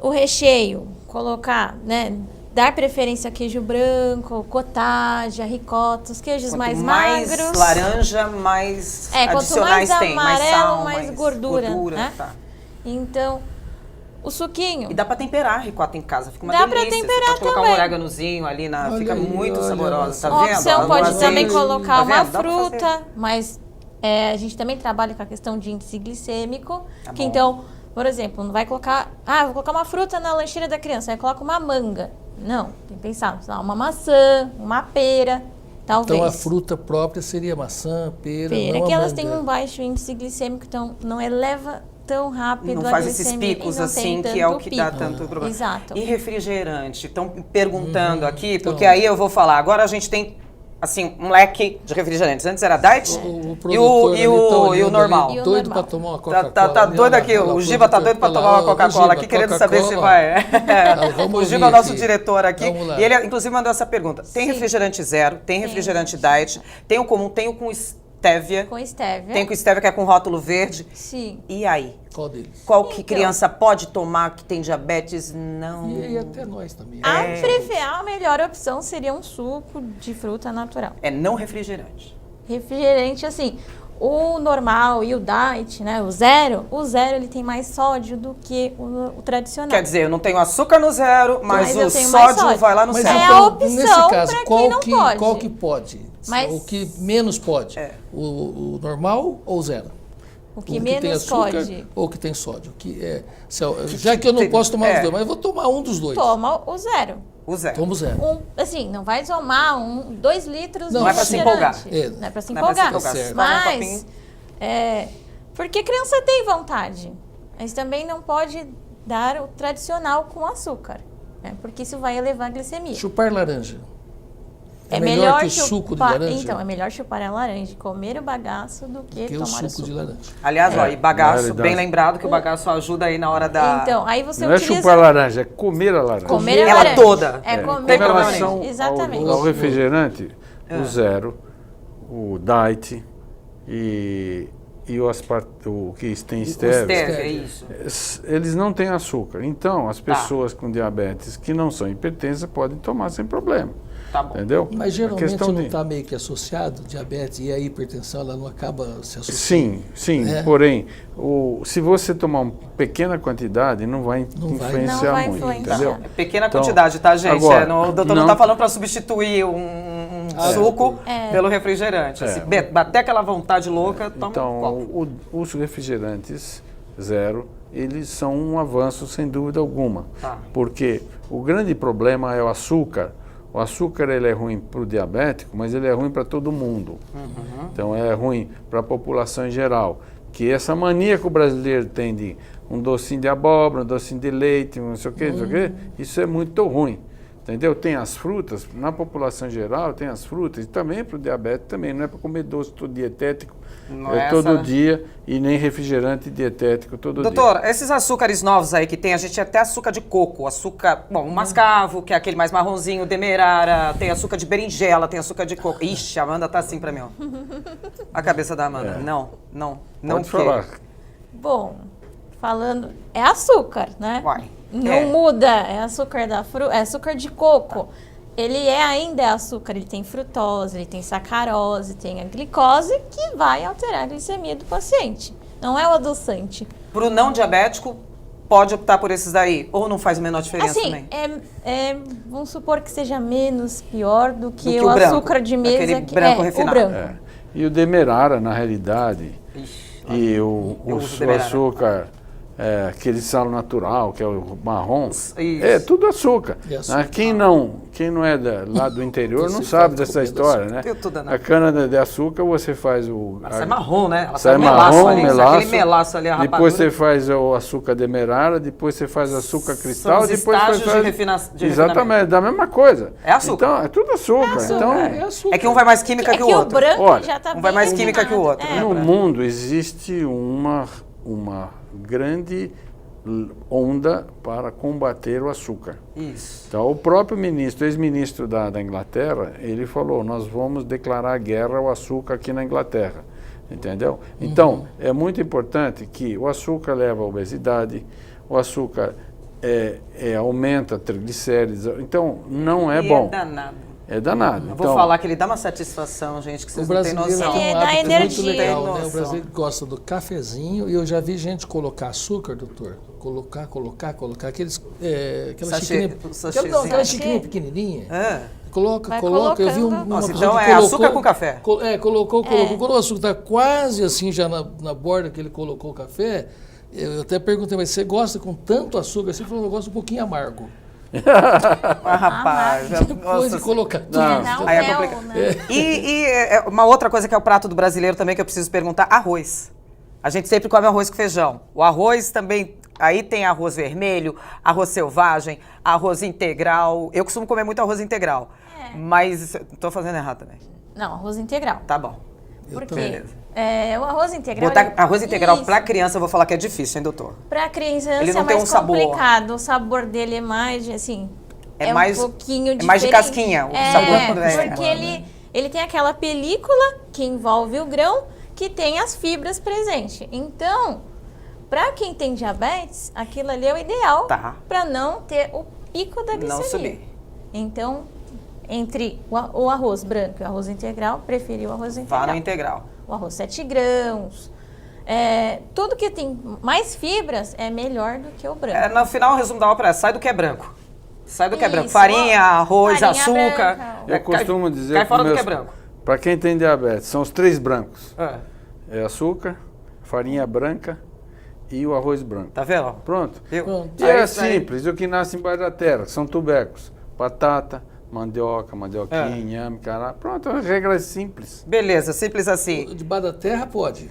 O recheio, colocar, né? Dar preferência a queijo branco, cottage, ricota, os queijos Quanto mais mais magros. laranja, mais Quanto adicionais mais tem, amarelo, mais sal, mais gordura, né? tá. Então, o suquinho. E dá pra temperar a ricota em casa, fica uma Dá pra delícia. temperar Você pode colocar também. um oréganozinho ali, Olha fica aí, muito olha saborosa, só. tá Uma vendo? opção pode Azeite, também colocar tá uma vendo? Dá pra fazer. fruta, mas a gente também trabalha com a questão de índice glicêmico, Tá que bom. então, por exemplo, não vai colocar, vou colocar uma fruta na lancheira da criança, aí coloca uma manga. Não, tem que pensar, sei lá, uma maçã, uma pera, talvez. Então a fruta própria seria maçã, pera, Pera, não que a elas manga. têm um baixo índice glicêmico, então não eleva tão rápido Não a faz esses glicemia picos e não assim, tem que é o tanto que dá pico. tanto problema. Exato. E refrigerante? Estão perguntando aqui, porque Então. aí eu vou falar. Agora a gente tem, assim, um leque de refrigerantes. Antes era Diet O e produtor o, ali e tá o olhando normal. ali, E o doido normal. para tomar uma Tá, Coca-Cola. tá ali, doido olha aqui. lá, O Giba tá doido pra olha lá, tomar uma ô, Coca-Cola aqui, Giba, querendo saber se Coca-Cola, vai. vamos O ouvir Giba é o nosso aqui. diretor aqui. Vamos lá. E ele, inclusive, mandou essa pergunta. Tem Sim. refrigerante zero, tem refrigerante diet, tem o comum, tem o com estévia, Com estévia. tem com estévia que é com rótulo verde. Sim. E aí? Qual deles? Qual que Então. criança pode tomar que tem diabetes? Não. E até nós também. A melhor opção seria um suco de fruta natural. É não refrigerante. Refrigerante, assim, o normal e o diet, né, o zero ele tem mais sódio do que o tradicional. Quer dizer, eu não tenho açúcar no zero, mas eu o tenho mais sódio sódio. vai lá no Mas zero. É então, a opção nesse caso, pra qual quem não pode. Qual que pode? Mas- O que menos pode? É. O normal ou zero? O que tem menos açúcar pode, ou que tem sódio? Já que eu não posso tomar os dois, mas eu vou tomar um dos dois. toma o zero. O zero. Tomo zero. Assim, não vai tomar 2 litros Não de é pra se refrigerante. empolgar. Não é pra se Não é pra se empolgar. empolgar. Certo. Toma um Mas, copinho. porque criança tem vontade. Mas também não pode dar o tradicional com açúcar. Né? Porque isso vai elevar a glicemia. Chupar laranja. É melhor que o suco de laranja? Então, é melhor chupar a laranja, comer o bagaço do que Que o tomar o suco de suco. laranja. Aliás, ó, e na bagaço, realidade. bem lembrado que o bagaço ajuda aí na hora da... Então, aí você Não é utiliza... chupar laranja, é comer a laranja. Comer a Ela laranja. toda. É É. comer Com a relação laranja. Exatamente. ao refrigerante, Ah. o zero, o diet e o que tem O stevia, stevia, é isso. eles não têm açúcar. Então, as pessoas com diabetes que não são hipertensas podem tomar sem problema. Tá bom. Entendeu? Mas A geralmente questão não de- está meio que associado, diabetes e a hipertensão, ela não acaba se associando. Sim, sim. É. Porém, se você tomar uma pequena quantidade, não vai Não vai. influenciar Não vai muito, influenciar. entendeu? É pequena Então, quantidade, tá, gente? agora, O doutor não não- tá falando para substituir um suco pelo refrigerante. Se bater aquela vontade louca, toma um copo. Então, os refrigerantes zero, eles são um avanço sem dúvida alguma. Tá. Porque o grande problema é o açúcar. O açúcar ele é ruim para o diabético, mas ele é ruim para todo mundo. Então é ruim para a população em geral. Que essa mania que o brasileiro tem de um docinho de abóbora, um docinho de leite, não sei o quê, não sei o quê, isso é muito ruim. Entendeu? Tem as frutas, na população geral tem as frutas, e também para o diabetes também, não é para comer doce todo dietético Não é todo essa- dia e nem refrigerante dietético todo dia. Doutor, esses açúcares novos aí que tem, a gente tem até açúcar de coco, açúcar, bom, o mascavo, que é aquele mais marronzinho, o demerara, tem açúcar de berinjela, tem açúcar de coco. Ixi, a Amanda tá assim pra mim, ó. A cabeça da Amanda. Não Pode que- falar. Bom, falando... É açúcar, né? Uai. Não É. muda, é açúcar da é açúcar de coco. Ele ainda é açúcar, ele tem frutose, ele tem sacarose, tem a glicose, que vai alterar a glicemia do paciente. Não é o adoçante. Pro não diabético, pode optar por esses daí? Ou não faz a menor diferença Assim, também? vamos supor que seja menos pior do que Do o branco, açúcar de mesa. aquele que branco é, refinado. O branco. É. E o demerara, na realidade, Ixi, e eu o uso demerara. açúcar, aquele sal natural, que é o marrom, Isso. é tudo açúcar. É açúcar. Ah, quem não é lá do interior não Você sabe faz dessa comida história, açúcar. né? Eu tô danado. A cana de açúcar você faz o... Ela sai marrom, né? Ela Sai sai melaço marrom, ali, sai melaço, aquele melaço ali, a rapadura. depois você faz o açúcar demerara, depois você faz açúcar cristal, os depois você estágios faz... de refinamento. Exatamente, da mesma coisa. É açúcar. Então, é tudo açúcar. açúcar. Então, É açúcar. É que um vai mais química É que que o o outro. branco Olha, já tá um vai bem mais química que o refinado. outro, né? no mundo existe uma grande onda para combater o açúcar. Isso. Então, o próprio ex-ministro da Inglaterra, ele falou, nós vamos declarar guerra ao açúcar aqui na Inglaterra. Entendeu? Então, é muito importante que o açúcar leva à obesidade, o açúcar aumenta triglicérides, então não é E bom. é danado. É danado. Eu Então, vou falar que ele dá uma satisfação, gente, que O vocês não têm brasileiro noção. tem Ele um dá hábito energia. muito legal, Tem né? O noção. brasileiro gosta do cafezinho e eu já vi gente colocar açúcar, doutor. Colocar. Aqueles, aquela Sachê, xicrinha, o sachêzinho. aquela xicrinha pequenininha. É. Coloca. Vai Eu vi uma Nossa, pessoa então que é colocou, açúcar com café. Colocou o açúcar, tá quase assim já na borda que ele colocou o café. Eu até perguntei, mas você gosta com tanto açúcar? Assim, ele falou, eu gosto um pouquinho amargo. Ah, rapaz. Depois Nossa, de colocar tudo. Não, Aí é mel, complicado. né? E uma outra coisa que é o prato do brasileiro também que eu preciso perguntar, arroz. A gente sempre come arroz com feijão. O arroz também, aí tem arroz vermelho, arroz selvagem, arroz integral. Eu costumo comer muito arroz integral. Mas tô fazendo errado também. Não, arroz integral. Tá bom. Porque Beleza. o arroz integral... Botar arroz integral Isso. pra criança, eu vou falar que é difícil, hein, doutor? Pra criança Ele não é tem mais um sabor. complicado. O sabor dele é mais, assim... É mais- um pouquinho é mais de diferente. casquinha, o sabor quando é- porque ele tem aquela película que envolve o grão, que tem as fibras presentes. Então, pra quem tem diabetes, aquilo ali é o ideal Tá. pra não ter o pico da glicemia. Não subir. Então, entre o arroz branco e o arroz integral, preferi o arroz integral. Vá no integral. O arroz 7 grãos. Tudo que tem mais fibras é melhor do que o branco. No final, o resumo da ópera é, sai do que é branco. Sai do que é branco. Isso. Farinha, arroz, Farinha açúcar. branca. eu costumo dizer Cai fora para do que é branco. para quem tem diabetes, são os 3 brancos. É. Açúcar, farinha branca e o arroz branco. Tá vendo? Pronto. Viu? Pronto. E Aí é isso aí- simples, o que nasce embaixo da terra, são tubérculos. Batata, mandioquinha, inhame, cará. Pronto, a regra é simples. Beleza, simples assim. Debaixo da terra pode.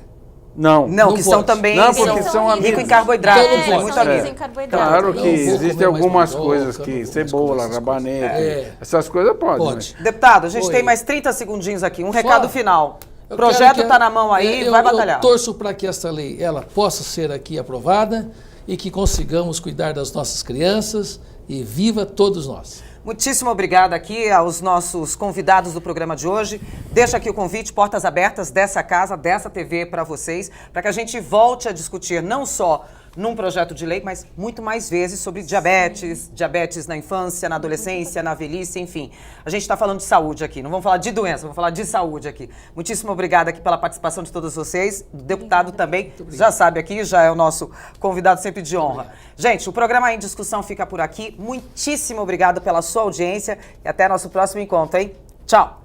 Não, Não que são pode. também Não, porque são ricos amigos. em carboidratos, Então não tem pode. muito são amigo. ricos em carboidratos. Claro Não, que vou existem comer mais algumas mandioca, coisas não que, vou mais cebola, comer essas rabanete, coisas. essas coisas pode. Pode. Deputado, a gente Oi. tem mais 30 segundinhos aqui. Um Só- recado final. O Eu projeto quero está na mão aí, vai batalhar. Eu torço para que esta lei ela possa ser aqui aprovada e que consigamos cuidar das nossas crianças e viva todos nós. Muitíssimo obrigada aqui aos nossos convidados do programa de hoje. Deixa aqui o convite, portas abertas dessa casa, dessa TV para vocês, para que a gente volte a discutir não só num projeto de lei, mas muito mais vezes sobre diabetes, diabetes na infância, na adolescência, na velhice, enfim. A gente está falando de saúde aqui, não vamos falar de doença, vamos falar de saúde aqui. Muitíssimo obrigada aqui pela participação de todos vocês. O deputado também, já sabe aqui, já é o nosso convidado sempre de honra. Gente, o programa Em Discussão fica por aqui. Muitíssimo obrigado pela sua audiência e até nosso próximo encontro, hein? Tchau!